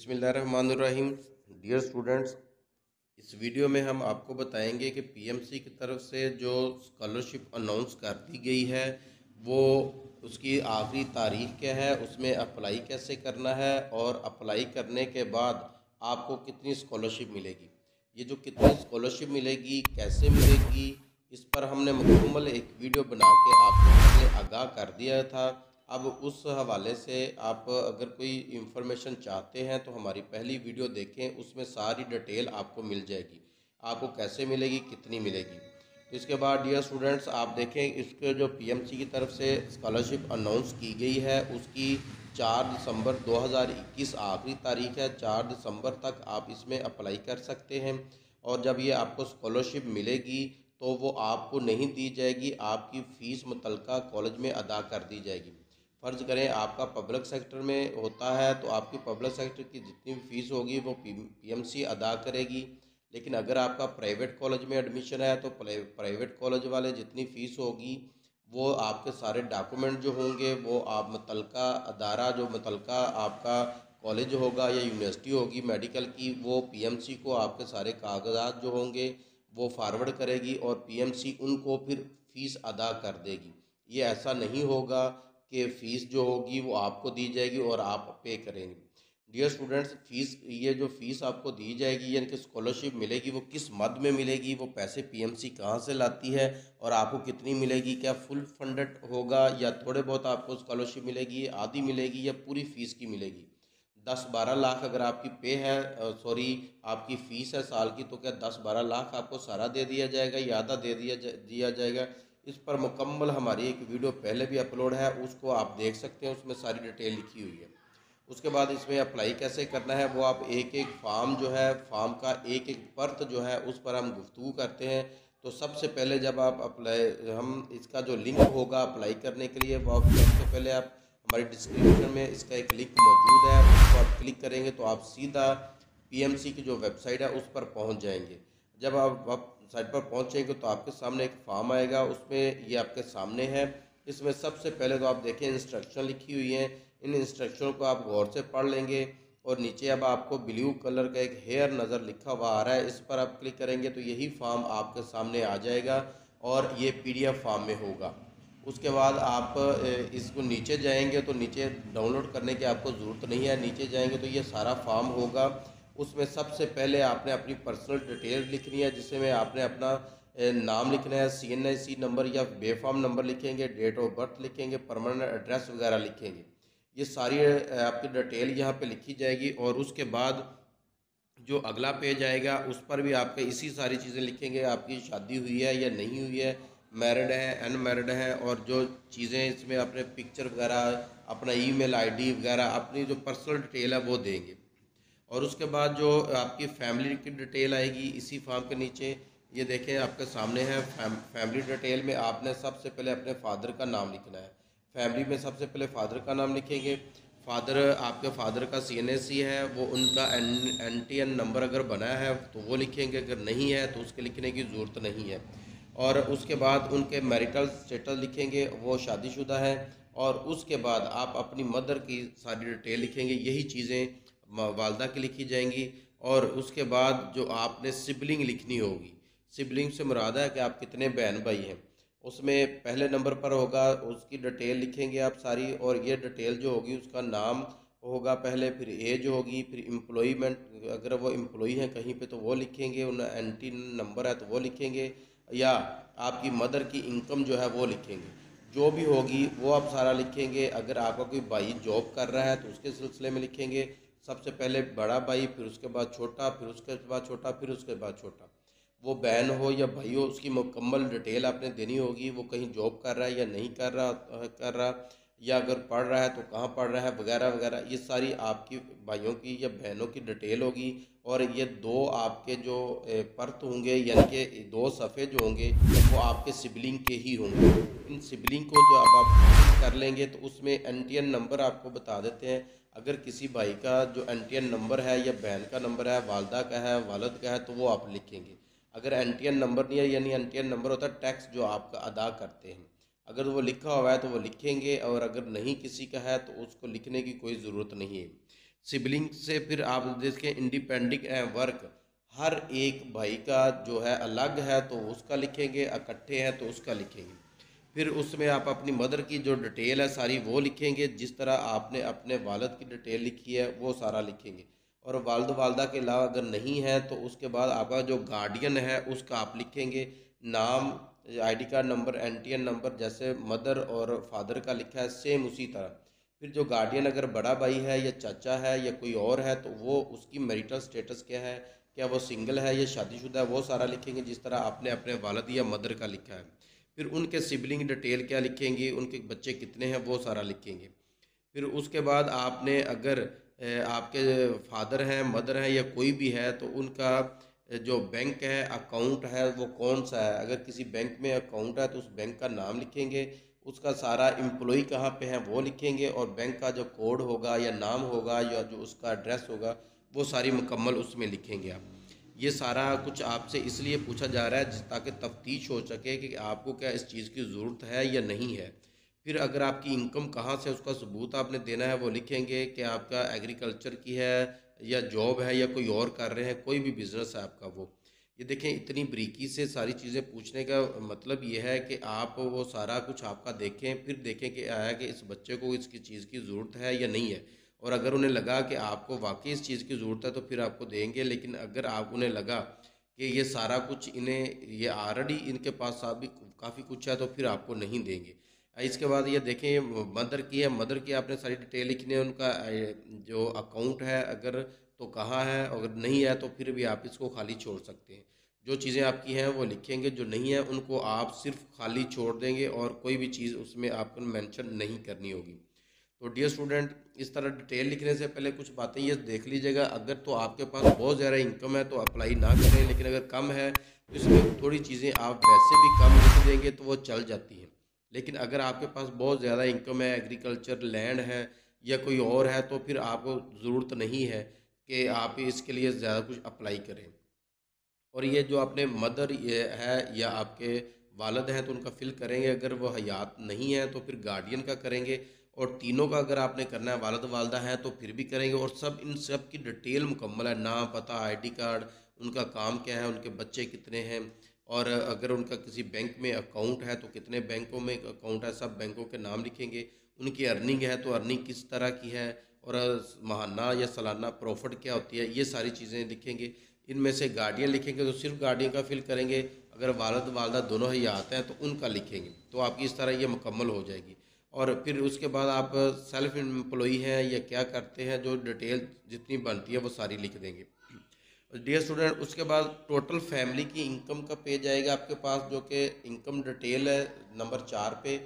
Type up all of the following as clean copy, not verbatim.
बिस्मिल्लाहिर्रहमानिर्रहीम। Dear students, इस video में हम आपको बताएंगे कि पीएमसी की तरफ से जो स्कॉलरशिप अनाउंस कर दी गई है वो उसकी आखिरी तारीख क्या है, उसमें अप्लाई कैसे करना है और अप्लाई करने के बाद आपको कितनी स्कॉलरशिप मिलेगी। ये जो कितनी स्कॉलरशिप मिलेगी, कैसे मिलेगी, इस पर हमने मुकम्मल एक वीडियो बना के आपको पहले आगाह कर दिया था। अब उस हवाले से आप अगर कोई इंफॉर्मेशन चाहते हैं तो हमारी पहली वीडियो देखें, उसमें सारी डिटेल आपको मिल जाएगी। आपको कैसे मिलेगी, कितनी मिलेगी। तो इसके बाद डियर स्टूडेंट्स, आप देखें इसके जो पीएमसी की तरफ से स्कॉलरशिप अनाउंस की गई है उसकी 4 दिसंबर 2021 आखिरी तारीख है। 4 दिसंबर तक आप इसमें अप्लाई कर सकते हैं और जब ये आपको स्कॉलरशिप मिलेगी तो वो आपको नहीं दी जाएगी, आपकी फ़ीस मुतलका कॉलेज में अदा कर दी जाएगी। फ़र्ज़ करें आपका पब्लिक सेक्टर में होता है तो आपकी पब्लिक सेक्टर की जितनी भी फ़ीस होगी वो पीएमसी अदा करेगी। लेकिन अगर आपका प्राइवेट कॉलेज में एडमिशन है तो प्राइवेट कॉलेज वाले जितनी फ़ीस होगी वो आपके सारे डॉक्यूमेंट जो होंगे वो आप मुतलका अदारा जो मुतलका आपका कॉलेज होगा या यूनिवर्सिटी होगी मेडिकल की, वो पीएमसी को आपके सारे कागजात जो होंगे वो फारवर्ड करेगी और पीएमसी उनको फिर फ़ीस अदा कर देगी। ये ऐसा नहीं होगा कि फ़ीस जो होगी वो आपको दी जाएगी और आप पे करेंगे। डियर स्टूडेंट्स, ये जो फ़ीस आपको दी जाएगी यानी कि स्कॉलरशिप मिलेगी वो किस मद में मिलेगी, वो पैसे पीएमसी कहाँ से लाती है और आपको कितनी मिलेगी, क्या फुल फंडेड होगा या थोड़े बहुत आपको स्कॉलरशिप मिलेगी, आधी मिलेगी या पूरी फ़ीस की मिलेगी। 10-12 लाख अगर आपकी पे है आपकी फ़ीस है साल की, तो क्या 10-12 लाख आपको सारा दे दिया जाएगा या आधा दे दिया जाएगा। इस पर मुकम्मल हमारी एक वीडियो पहले भी अपलोड है, उसको आप देख सकते हैं, उसमें सारी डिटेल लिखी हुई है। उसके बाद इसमें अप्लाई कैसे करना है वो आप एक एक फॉर्म जो है, फॉर्म का एक एक पर्त जो है उस पर हम गुफ्तगू करते हैं। तो सबसे पहले जब आप हम इसका जो लिंक होगा अप्लाई करने के लिए वो आप सबसे पहले आप हमारी डिस्क्रिप्शन में इसका एक लिंक मौजूद है, उसको आप क्लिक करेंगे तो आप सीधा पीएमसी की जो वेबसाइट है उस पर पहुंच जाएंगे। जब आप साइट पर पहुंचेंगे तो आपके सामने एक फॉर्म आएगा, उसमें ये आपके सामने है। इसमें सबसे पहले तो आप देखें इंस्ट्रक्शन लिखी हुई हैं, इन इंस्ट्रक्शनों को आप गौर से पढ़ लेंगे और नीचे अब आपको ब्लू कलर का एक हेयर नज़र लिखा हुआ आ रहा है, इस पर आप क्लिक करेंगे तो यही फॉर्म आपके सामने आ जाएगा और ये पीडीएफ फॉर्म में होगा। उसके बाद आप इसको नीचे जाएंगे तो नीचे डाउनलोड करने की आपको ज़रूरत नहीं है, नीचे जाएंगे तो ये सारा फॉर्म होगा। उसमें सबसे पहले आपने अपनी पर्सनल डिटेल लिखनी है, जिसमें आपने अपना नाम लिखना है, CNIC नंबर या बेफाम नंबर लिखेंगे, डेट ऑफ बर्थ लिखेंगे, परमानेंट एड्रेस वगैरह लिखेंगे। ये सारी आपकी डिटेल यहाँ पे लिखी जाएगी और उसके बाद जो अगला पेज आएगा उस पर भी आपके इसी सारी चीज़ें लिखेंगे, आपकी शादी हुई है या नहीं हुई है, मैरिड है, अनमैरिड है, और जो चीज़ें इसमें अपने पिक्चर वगैरह, अपना ईमेल आईडी वगैरह, अपनी जो पर्सनल डिटेल है वो देंगे। और उसके बाद जो आपकी फैमिली की डिटेल आएगी इसी फॉर्म के नीचे, ये देखें आपके सामने है। फैमिली डिटेल में आपने सबसे पहले अपने फादर का नाम लिखना है। फैमिली में सबसे पहले फादर का नाम लिखेंगे। फादर, आपके फादर का CNSC है, वो उनका NTN नंबर अगर बना है तो वो लिखेंगे, अगर नहीं है तो उसके लिखने की ज़रूरत नहीं है। और उसके बाद उनके मैरिटल स्टेटस लिखेंगे, वो शादीशुदा है। और उसके बाद आप अपनी मदर की सारी डिटेल लिखेंगे, यही चीज़ें वालदा की लिखी जाएंगी। और उसके बाद जो आपने सिबलिंग लिखनी होगी, सिबलिंग से मुराद है कि आप कितने बहन भाई हैं, उसमें पहले नंबर पर होगा, उसकी डिटेल लिखेंगे आप सारी। और ये डिटेल जो होगी उसका नाम होगा पहले, फिर एज होगी, फिर एम्प्लॉयमेंट, अगर वो एम्प्लॉई हैं कहीं पे तो वो लिखेंगे, उन NT नंबर है तो वो लिखेंगे, या आपकी मदर की इनकम जो है वो लिखेंगे। जो भी होगी वो आप सारा लिखेंगे। अगर आपका कोई भाई जॉब कर रहा है तो उसके सिलसिले में लिखेंगे, सबसे पहले बड़ा भाई, फिर उसके बाद छोटा, फिर उसके बाद छोटा, फिर उसके बाद छोटा। वो बहन हो या भाई हो उसकी मुकम्मल डिटेल आपने देनी होगी, वो कहीं जॉब कर रहा है या नहीं कर रहा, या अगर पढ़ रहा है तो कहाँ पढ़ रहा है वगैरह वगैरह। ये सारी आपकी भाइयों की या बहनों की डिटेल होगी। और ये दो आपके जो पर्त होंगे यानी कि दो सफ़े जो होंगे वो आपके सिबलिंग के ही होंगे। इन सिबलिंग को जो आप कर लेंगे तो उसमें NTN नंबर आपको बता देते हैं। अगर किसी भाई का जो NTN नंबर है या बहन का नंबर है, वालदा का है, वालद का है, तो वो आप लिखेंगे। अगर NTN नंबर नहीं है, यानी NTN नंबर होता है टैक्स जो आपका अदा करते हैं, अगर वो लिखा हुआ है तो वो लिखेंगे, और अगर नहीं किसी का है तो उसको लिखने की कोई ज़रूरत नहीं है। सिबलिंग से फिर आप देखें इंडिपेंडेंट वर्क, हर एक भाई का जो है अलग है तो उसका लिखेंगे, इकट्ठे हैं तो उसका लिखेंगे। फिर उसमें आप अपनी मदर की जो डिटेल है सारी वो लिखेंगे, जिस तरह आपने अपने वालिद की डिटेल लिखी है वो सारा लिखेंगे। और वालिद वालदा के अलावा अगर नहीं है तो उसके बाद आपका जो गार्डियन है उसका आप लिखेंगे, नाम, ID card number, NTN number, जैसे मदर और फादर का लिखा है सेम उसी तरह। फिर जो गार्डियन अगर बड़ा भाई है या चाचा है या कोई और है तो वो उसकी मैरिटल स्टेटस क्या है, क्या वो सिंगल है या शादीशुदा है, वो सारा लिखेंगे जिस तरह आपने अपने वालिद या मदर का लिखा है। फिर उनके सिबलिंग डिटेल क्या लिखेंगे, उनके बच्चे कितने हैं वो सारा लिखेंगे। फिर उसके बाद आपने अगर आपके फादर हैं, मदर हैं या कोई भी है तो उनका जो बैंक है, अकाउंट है वो कौन सा है। अगर किसी बैंक में अकाउंट है तो उस बैंक का नाम लिखेंगे, उसका सारा एम्प्लॉय कहाँ पे है वो लिखेंगे, और बैंक का जो कोड होगा या नाम होगा या जो उसका एड्रेस होगा वो सारी मुकम्मल उसमें लिखेंगे आप। ये सारा कुछ आपसे इसलिए पूछा जा रहा है ताकि तफ्तीश हो सके कि आपको क्या इस चीज़ की ज़रूरत है या नहीं है। फिर अगर आपकी इनकम कहाँ से, उसका सबूत आपने देना है, वो लिखेंगे कि आपका एग्रीकल्चर की है या जॉब है या कोई और कर रहे हैं, कोई भी बिज़नेस है आपका वो। ये देखें, इतनी बारीकी से सारी चीज़ें पूछने का मतलब ये है कि आप वो सारा कुछ आपका देखें, फिर देखें कि आया कि इस बच्चे को इसकी चीज़ की ज़रूरत है या नहीं है। और अगर उन्हें लगा कि आपको वाकई इस चीज़ की ज़रूरत है तो फिर आपको देंगे, लेकिन अगर आप उन्हें लगा कि ये सारा कुछ इन्हें, ये ऑलरेडी इनके पास भी काफ़ी कुछ है तो फिर आपको नहीं देंगे। इसके बाद ये देखें, ये मदर की है, मदर की आपने सारी डिटेल लिखनी है, उनका जो अकाउंट है अगर तो कहाँ है, अगर नहीं है तो फिर भी आप इसको खाली छोड़ सकते हैं। जो चीज़ें आपकी हैं वो लिखेंगे, जो नहीं है उनको आप सिर्फ खाली छोड़ देंगे और कोई भी चीज़ उसमें आपको मेंशन नहीं करनी होगी। तो डियर स्टूडेंट, इस तरह डिटेल लिखने से पहले कुछ बातें ये देख लीजिएगा। अगर तो आपके पास बहुत ज़्यादा इनकम है तो अप्लाई ना करें, लेकिन अगर कम है तो इसमें थोड़ी चीज़ें आप वैसे भी कम लिख देंगे तो वो चल जाती हैं। लेकिन अगर आपके पास बहुत ज़्यादा इनकम है, एग्रीकल्चर लैंड है या कोई और है, तो फिर आपको ज़रूरत नहीं है कि आप इसके लिए ज़्यादा कुछ अप्लाई करें। और ये जो अपने मदर ये है या आपके वालिद हैं तो उनका फिल करेंगे, अगर वो हयात नहीं है तो फिर गार्डियन का करेंगे, और तीनों का अगर आपने करना है, वालिद वालदा हैं तो फिर भी करेंगे। और सब इन सब की डिटेल मुकम्मल है, नाम, पता, आईडी कार्ड, उनका काम क्या है, उनके बच्चे कितने हैं, और अगर उनका किसी बैंक में अकाउंट है तो कितने बैंकों में अकाउंट है, सब बैंकों के नाम लिखेंगे। उनकी अर्निंग है तो अर्निंग किस तरह की है, और माहाना या सालाना प्रॉफिट क्या होती है, ये सारी चीज़ें लिखेंगे। इनमें से गार्डियन लिखेंगे तो सिर्फ गार्डियन का फिल करेंगे, अगर वालिद वालदा दोनों हयात हैं तो उनका लिखेंगे। तो आपकी इस तरह ये मुकम्मल हो जाएगी। और फिर उसके बाद आप सेल्फ एम्प्लॉई हैं या क्या करते हैं, जो डिटेल जितनी बनती है वो सारी लिख देंगे। डियर स्टूडेंट, उसके बाद टोटल फैमिली की इनकम का पेज आएगा आपके पास, जो कि इनकम डिटेल है नंबर 4 पे।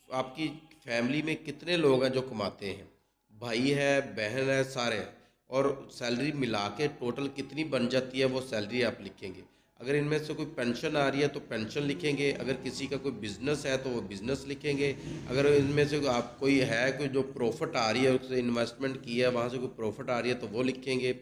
आपकी फैमिली में कितने लोग हैं जो कमाते हैं, भाई है, बहन है, सारे हैं, और सैलरी मिला के टोटल कितनी बन जाती है वो सैलरी आप लिखेंगे। अगर इनमें से कोई पेंशन आ रही है तो पेंशन लिखेंगे, अगर किसी का कोई बिज़नेस है तो वो बिज़नेस लिखेंगे, अगर इनमें से आप कोई है कोई जो प्रॉफिट आ रही है, उससे इन्वेस्टमेंट की है वहाँ से कोई प्रॉफिट आ रही है तो वो लिखेंगे।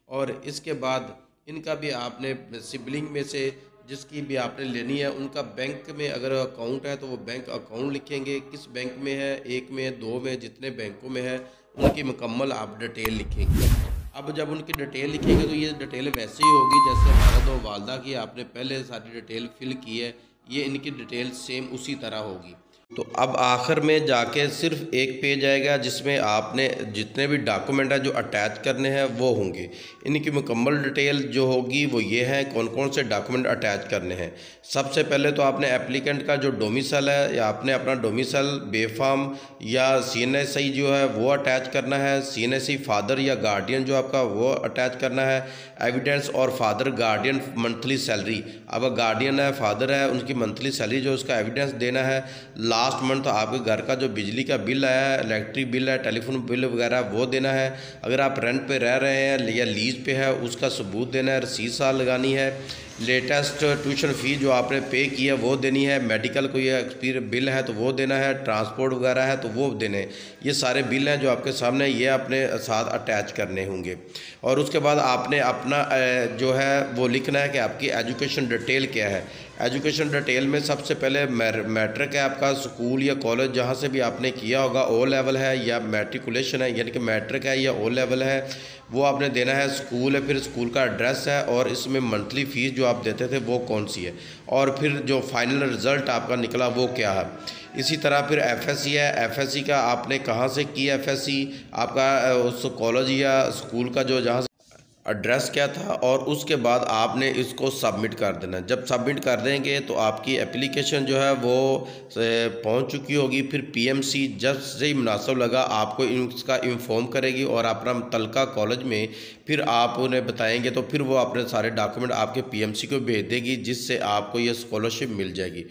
और इसके बाद इनका भी आपने सिबलिंग में से जिसकी भी आपने लेनी है, उनका बैंक में अगर अकाउंट है तो वो बैंक अकाउंट लिखेंगे, किस बैंक में है, एक में, दो में, जितने बैंकों में है उनकी मुकम्मल आप डिटेल लिखेंगे। अब जब उनकी डिटेल लिखेंगे तो ये डिटेल वैसे ही होगी जैसे वालिद और वालदा की आपने पहले सारी डिटेल फिल की है, ये इनकी डिटेल सेम उसी तरह होगी। तो अब आखिर में जाके सिर्फ एक पेज आएगा जिसमें आपने जितने भी डॉक्यूमेंट हैं जो अटैच करने हैं वो होंगे। इनकी मुकम्मल डिटेल जो होगी वो ये है, कौन कौन से डॉक्यूमेंट अटैच करने हैं। सबसे पहले तो आपने एप्लीकेंट का जो डोमिसाइल है या आपने अपना डोमिसाइल बेफाम या CNSI जो है वो अटैच करना है, CNSI फादर या गार्डियन जो आपका वो अटैच करना है, एविडेंस और फादर गार्डियन मंथली सैलरी, अब गार्डियन है, फादर है, उनकी मंथली सैलरी जो उसका एविडेंस देना है। लास्ट मंथ आपके घर का जो बिजली का बिल आया है, इलेक्ट्रिक बिल है, टेलीफोन बिल वगैरह वो देना है। अगर आप रेंट पे रह रहे हैं या लीज पे है उसका सबूत देना है, रसीद साल लगानी है। लेटेस्ट ट्यूशन फ़ी जो आपने पे की है वो देनी है, मेडिकल कोई एक्सपीरियंस बिल है तो वो देना है, ट्रांसपोर्ट वगैरह है तो वो देने हैं। ये सारे बिल हैं जो आपके सामने, ये आपने साथ अटैच करने होंगे। और उसके बाद आपने अपना जो है वो लिखना है कि आपकी एजुकेशन डिटेल क्या है। एजुकेशन डिटेल में सबसे पहले मैट्रिक है आपका, स्कूल या कॉलेज जहाँ से भी आपने किया होगा, ओ लेवल है या मैट्रिकुलेशन है यानी कि मैट्रिक है या ओ लेवल है, वो आपने देना है। स्कूल है, फिर स्कूल का एड्रेस है, और इसमें मंथली फ़ीस जो आप देते थे वो कौन सी है, और फिर जो फाइनल रिज़ल्ट आपका निकला वो क्या है। इसी तरह फिर एफएससी है, एफएससी का आपने कहाँ से किया, एफएससी आपका उस कॉलेज या स्कूल का जो जहाँ एड्रेस क्या था, और उसके बाद आपने इसको सबमिट कर देना। जब सबमिट कर देंगे तो आपकी एप्लीकेशन जो है वो पहुंच चुकी होगी। फिर पीएमसी जब से ही मुनासिब लगा आपको इसका इन्फॉर्म करेगी, और अपना मुतल्लिका कॉलेज में फिर आप उन्हें बताएंगे तो फिर वो अपने सारे डॉक्यूमेंट आपके पीएमसी को भेज देगी, जिससे आपको ये स्कॉलरशिप मिल जाएगी।